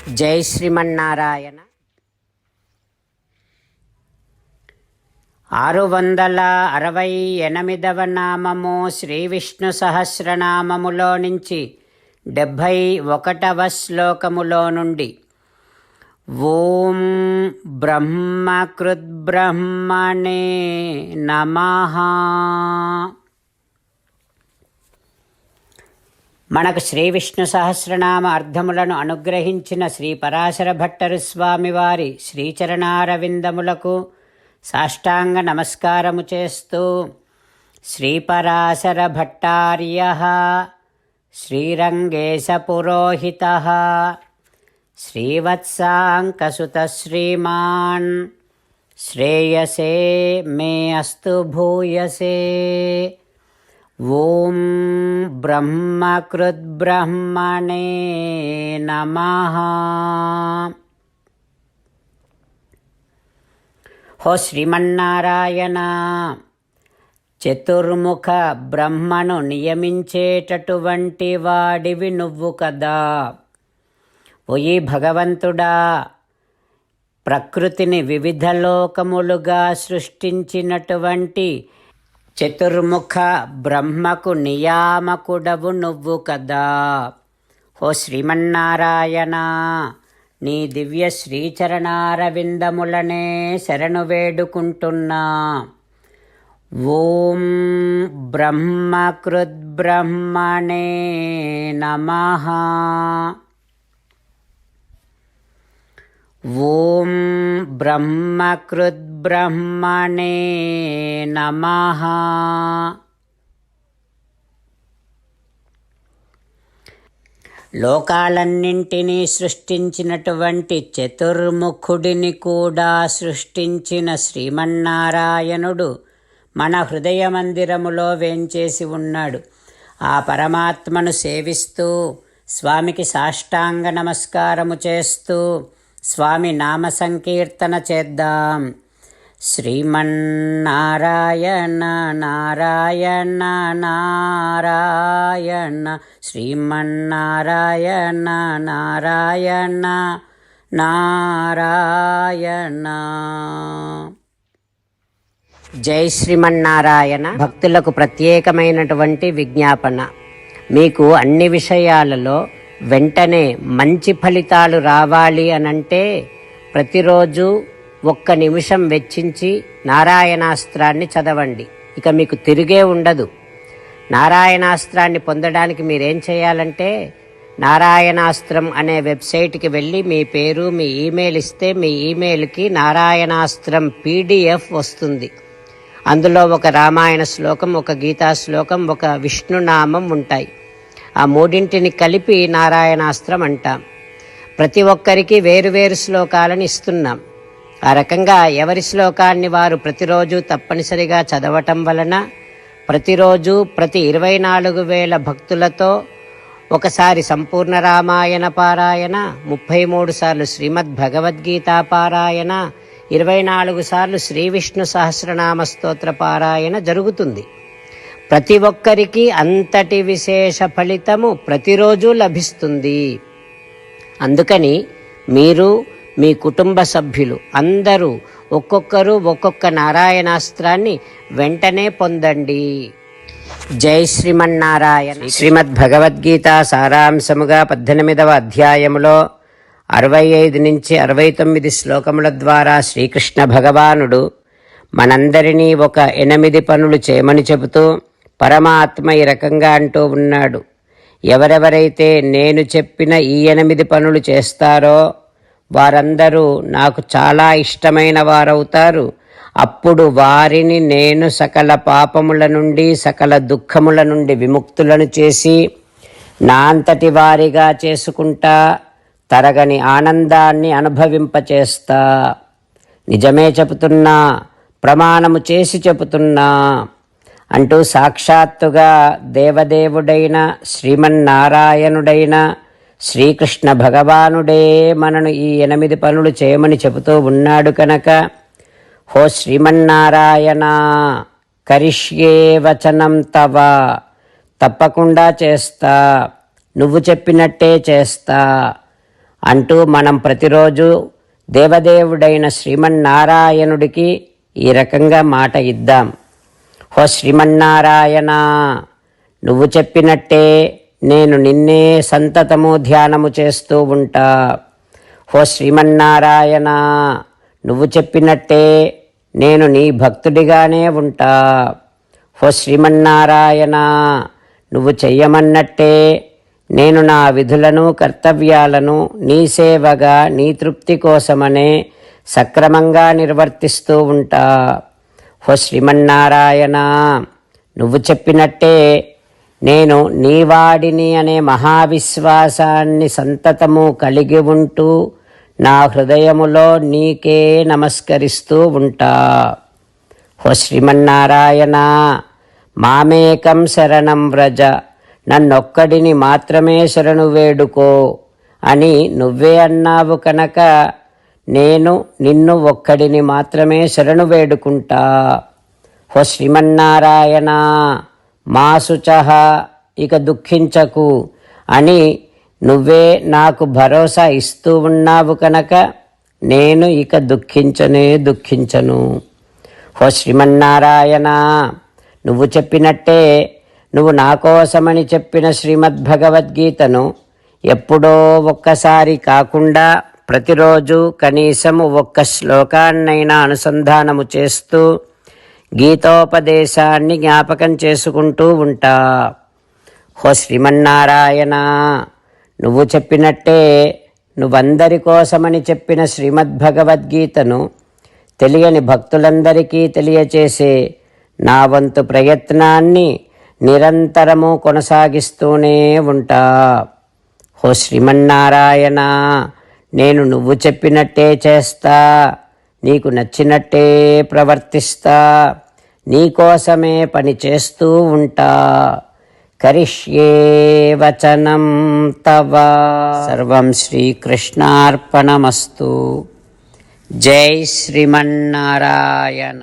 జై శ్రీమన్నారాయణ. 668వ నామము శ్రీ విష్ణు సహస్రనామములో నుంచి 71వ శ్లోకములో నుండి. ఓం బ్రహ్మకృద్బ్రహ్మణే నమః. మనకు శ్రీ విష్ణు సహస్రనామ అర్థములను అనుగ్రహించిన శ్రీ పరాశర భట్టరు స్వామివారి శ్రీచరణారవిందములకు సాష్టాంగ నమస్కారము చేస్తూ శ్రీ పరాశర భట్టార్యః శ్రీరంగేశ పురోహితః శ్రీవత్సాంకసుత శ్రీమాన్ శ్రేయసే మే అస్తు భూయసే. ఓం బ్రహ్మకృద్బ్రహ్మణే నమః. హో శ్రీమన్నారాయణ, చతుర్ముఖ బ్రహ్మను నియమించేటటువంటి వాడివి నువ్వు కదా. ఓయి భగవంతుడా, ప్రకృతిని వివిధ లోకములుగా సృష్టించినటువంటి చతుర్ముఖ బ్రహ్మకు నియామకుడవు నువ్వు కదా. ఓ శ్రీమన్నారాయణ, నీ దివ్య శ్రీచరణారవిందములనే శరణు వేడుకుంటున్నా. ఓం బ్రహ్మకృద్బ్రహ్మణే నమః. ఓం బ్రహ్మకృద్బ్రహ్మణే నమః. లోకాలన్నింటినీ సృష్టించినటువంటి చతుర్ముఖుడిని కూడా సృష్టించిన శ్రీమన్నారాయణుడు మన హృదయ మందిరములో వేంచేసి ఉన్నాడు. ఆ పరమాత్మను సేవిస్తూ స్వామికి సాష్టాంగ నమస్కారము చేస్తూ స్వామి నామ సంకీర్తన చేద్దాం. శ్రీమన్నారాయణ నారాయణ నారాయణ, శ్రీమన్నారాయణ నారాయణ నారాయణ. జై శ్రీమన్నారాయణ. భక్తులకు ప్రత్యేకమైనటువంటి విజ్ఞాపన. మీకు అన్ని విషయాలలో వెంటనే మంచి ఫలితాలు రావాలి అనంటే ప్రతిరోజు 1 నిమిషం వెచ్చించి నారాయణాస్త్రాన్ని చదవండి. ఇక మీకు తిరిగే ఉండదు. నారాయణాస్త్రాన్ని పొందడానికి మీరేం చేయాలంటే నారాయణాస్త్రం అనే వెబ్సైట్కి వెళ్ళి మీ పేరు మీ ఈమెయిల్ ఇస్తే మీ ఈమెయిల్కి నారాయణాస్త్రం PDF వస్తుంది. అందులో ఒక రామాయణ శ్లోకం, ఒక గీతా శ్లోకం, ఒక విష్ణునామం ఉంటాయి. ఆ మూడింటిని కలిపి నారాయణాస్త్రం అంటాం. ప్రతి ఒక్కరికి వేరువేరు శ్లోకాలను ఇస్తున్నాం. ఆ రకంగా ఎవరి శ్లోకాన్ని వారు ప్రతిరోజు తప్పనిసరిగా చదవటం వలన ప్రతిరోజు ప్రతి 24,000 భక్తులతో ఒకసారి సంపూర్ణ రామాయణ పారాయణ, 33 సార్లు శ్రీమద్ భగవద్గీత పారాయణ, 24 సార్లు శ్రీ విష్ణు సహస్రనామ స్తోత్ర పారాయణ జరుగుతుంది. ప్రతి ఒక్కరికి అంతటి విశేష ఫలితము ప్రతిరోజు లభిస్తుంది. అందుకని మీరు మీ కుటుంబ సభ్యులు అందరూ ఒక్కొక్కరు ఒక్కొక్క నారాయణాస్త్రాన్ని వెంటనే పొందండి. జై శ్రీమన్నారాయణ. శ్రీమద్ భగవద్గీత సారాంశముగా 18వ అధ్యాయములో 65 నుంచి 69 శ్లోకముల ద్వారా శ్రీకృష్ణ భగవానుడు మనందరినీ ఒక 8 పనులు చేయమని చెబుతూ పరమాత్మ ఈ రకంగా అంటూ ఉన్నాడు. ఎవరెవరైతే నేను చెప్పిన ఈ 8 పనులు చేస్తారో వారందరూ నాకు చాలా ఇష్టమైన వారవుతారు. అప్పుడు వారిని నేను సకల పాపముల నుండి సకల దుఃఖముల నుండి విముక్తులను చేసి నా అంతటి వారిగా చేసుకుంటా, తరగని ఆనందాన్ని అనుభవింపచేస్తా. నిజమే చెబుతున్నా, ప్రమాణము చేసి చెబుతున్నా అంటూ సాక్షాత్తుగా దేవదేవుడైన శ్రీమన్నారాయణుడైన శ్రీకృష్ణ భగవానుడే మనను ఈ 8 పనులు చేయమని చెబుతూ ఉన్నాడు కనుక, హో శ్రీమన్నారాయణ, కరిష్యే వచనం తవ, తప్పకుండా చేస్తా, నువ్వు చెప్పినట్టే చేస్తా. అంటూ మనం ప్రతిరోజు దేవదేవుడైన శ్రీమన్నారాయణుడికి ఈ రకంగా మాట ఇద్దాం. హో శ్రీమన్నారాయణ, నువ్వు చెప్పినట్టే నేను నిన్నే సంతతము ధ్యానము చేస్తూ ఉంటా. హో శ్రీమన్నారాయణ, నువ్వు చెప్పినట్టే నేను నీ భక్తుడిగానే ఉంటా. హో శ్రీమన్నారాయణ, నువ్వు చెయ్యమన్నట్టే నేను నా విధులను కర్తవ్యాలను నీ సేవగా నీ తృప్తి కోసమనే సక్రమంగా నిర్వర్తిస్తూ ఉంటా. హో శ్రీమన్నారాయణ, నువ్వు చెప్పినట్టే నేను నీవాడిని అనే మహావిశ్వాసాన్ని సంతతము కలిగి ఉంటూ నా హృదయములో నీకే నమస్కరిస్తూ ఉంటా. హో శ్రీమన్నారాయణ, మామేకం శరణం వ్రజ, నన్నొక్కడిని మాత్రమే శరణు వేడుకో అని నువ్వే అన్నావు కనుక నేను నిన్ను ఒక్కడిని మాత్రమే శరణు వేడుకుంటా. హో శ్రీమన్నారాయణ, మా శుచః, ఇక దుఃఖించకు అని నువ్వే నాకు భరోసా ఇస్తూ ఉన్నావు కనుక నేను ఇక దుఃఖించను. హో శ్రీమన్నారాయణ, నువ్వు చెప్పినట్టే నువ్వు నా కోసమని చెప్పిన శ్రీమద్భగవద్గీతను ఎప్పుడో ఒక్కసారి కాకుండా ప్రతిరోజు కనీసం ఒక్క శ్లోకాన్నైనా అనుసంధానము చేస్తూ గీతోపదేశాన్ని జ్ఞాపకం చేసుకుంటూ ఉంటా. హో శ్రీమన్నారాయణ, నువ్వు చెప్పినట్టే నువ్వందరి కోసమని చెప్పిన శ్రీమద్భగవద్గీతను తెలియని భక్తులందరికీ తెలియచేసే నా వంతు ప్రయత్నాన్ని నిరంతరము కొనసాగిస్తూనే ఉంటా. హో శ్రీమన్నారాయణ, నేను నువ్వు చెప్పినట్టే చేస్తా, నీకు నచ్చినట్టే ప్రవర్తిస్తా, నీకోసమే పని చేస్తూ ఉంటా. కరిష్యే వచనం తవ. సర్వం శ్రీకృష్ణార్పణమస్తు. జై శ్రీమన్నారాయణ.